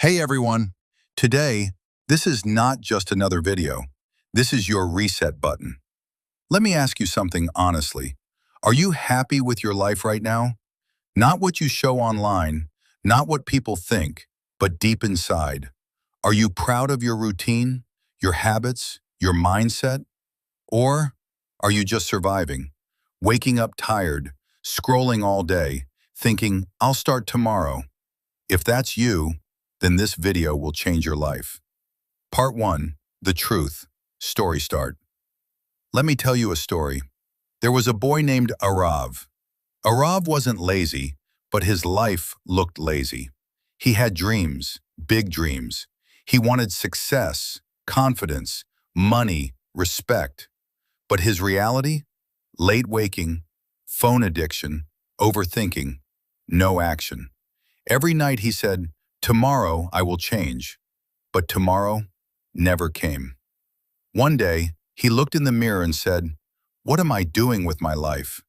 Hey everyone! Today, this is not just another video. This is your reset button. Let me ask you something honestly. Are you happy with your life right now? Not what you show online, not what people think, but deep inside. Are you proud of your routine, your habits, your mindset? Or are you just surviving, waking up tired, scrolling all day, thinking, I'll start tomorrow? If that's you, then this video will change your life. Part 1. The Truth. Story Start. Let me tell you a story. There was a boy named Arav. Arav wasn't lazy, but his life looked lazy. He had dreams, big dreams. He wanted success, confidence, money, respect. But his reality? Late waking, phone addiction, overthinking, no action. Every night he said, tomorrow I will change. But tomorrow never came. One day, he looked in the mirror and said, what am I doing with my life?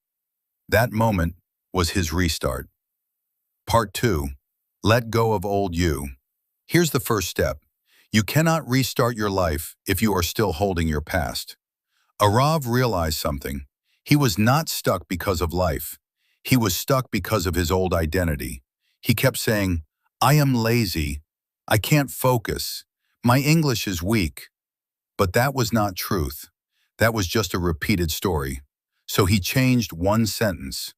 That moment was his restart. Part 2. Let go of old you. Here's the first step. You cannot restart your life if you are still holding your past. Arav realized something. He was not stuck because of life. He was stuck because of his old identity. He kept saying, I am lazy. I can't focus. My English is weak. But that was not truth. That was just a repeated story. So he changed one sentence.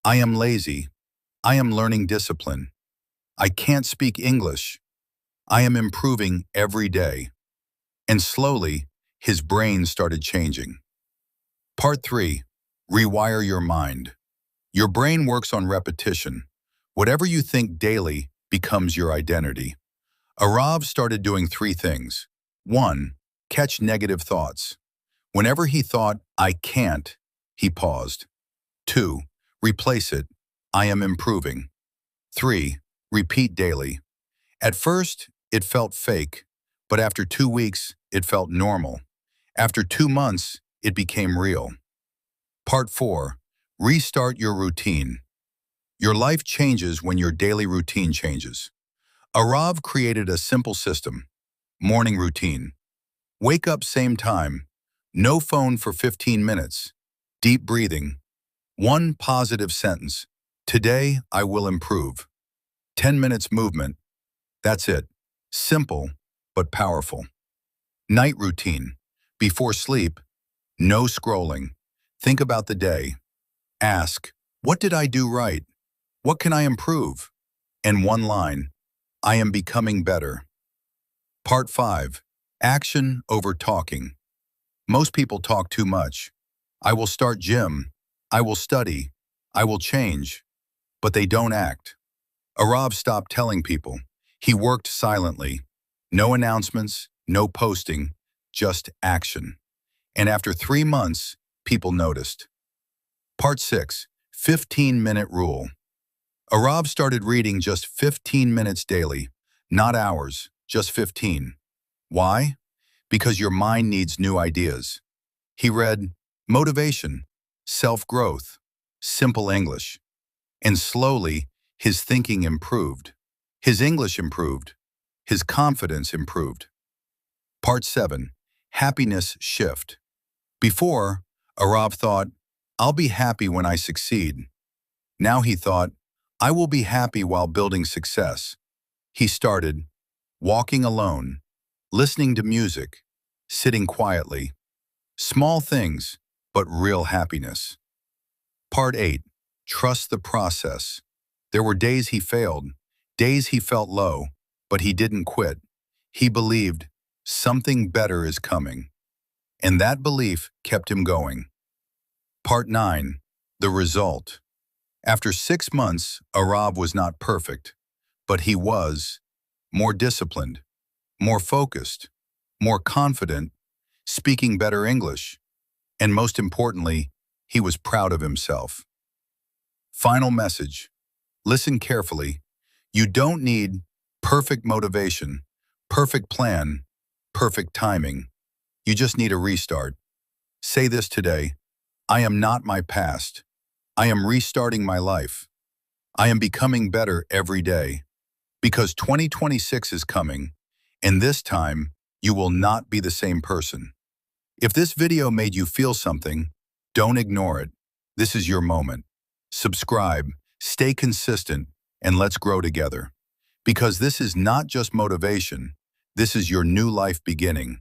I am lazy. I am learning discipline. I can't speak English. I am improving every day. And slowly, his brain started changing. Part 3. Rewire your mind. Your brain works on repetition. Whatever you think daily becomes your identity. Arav started doing 3 things. 1. Catch negative thoughts. Whenever he thought, I can't, he paused. 2. Replace it. I am improving. 3. Repeat daily. At first, it felt fake, but after 2 weeks, it felt normal. After 2 months, it became real. Part 4. Restart your routine. Your life changes when your daily routine changes. Arav created a simple system. Morning routine. Wake up same time. No phone for 15 minutes. Deep breathing. 1 positive sentence. Today, I will improve. 10 minutes movement. That's it. Simple, but powerful. Night routine. Before sleep, no scrolling. Think about the day. Ask, what did I do right? What can I improve? And 1 line, I am becoming better. Part 5. Action over talking. Most people talk too much. I will start gym. I will study. I will change. But they don't act. Arav stopped telling people. He worked silently. No announcements, no posting, just action. And after 3 months, people noticed. Part 6. 15-minute rule. Arav started reading just 15 minutes daily, not hours, just 15. Why? Because your mind needs new ideas. He read motivation, self-growth, simple English. And slowly, his thinking improved. His English improved. His confidence improved. Part 7. Happiness shift. Before, Arav thought, I'll be happy when I succeed. Now he thought, I will be happy while building success. He started walking alone, listening to music, sitting quietly. Small things, but real happiness. Part 8. Trust the process. There were days he failed, days he felt low, but he didn't quit. He believed something better is coming. And that belief kept him going. Part 9. The result. After 6 months, Arav was not perfect, but he was more disciplined, more focused, more confident, speaking better English, and most importantly, he was proud of himself. Final message. Listen carefully. You don't need perfect motivation, perfect plan, perfect timing. You just need a restart. Say this today. I am not my past. I am restarting my life. I am becoming better every day. Because 2026 is coming, and this time, you will not be the same person. If this video made you feel something, don't ignore it. This is your moment. Subscribe, stay consistent, and let's grow together. Because this is not just motivation, this is your new life beginning.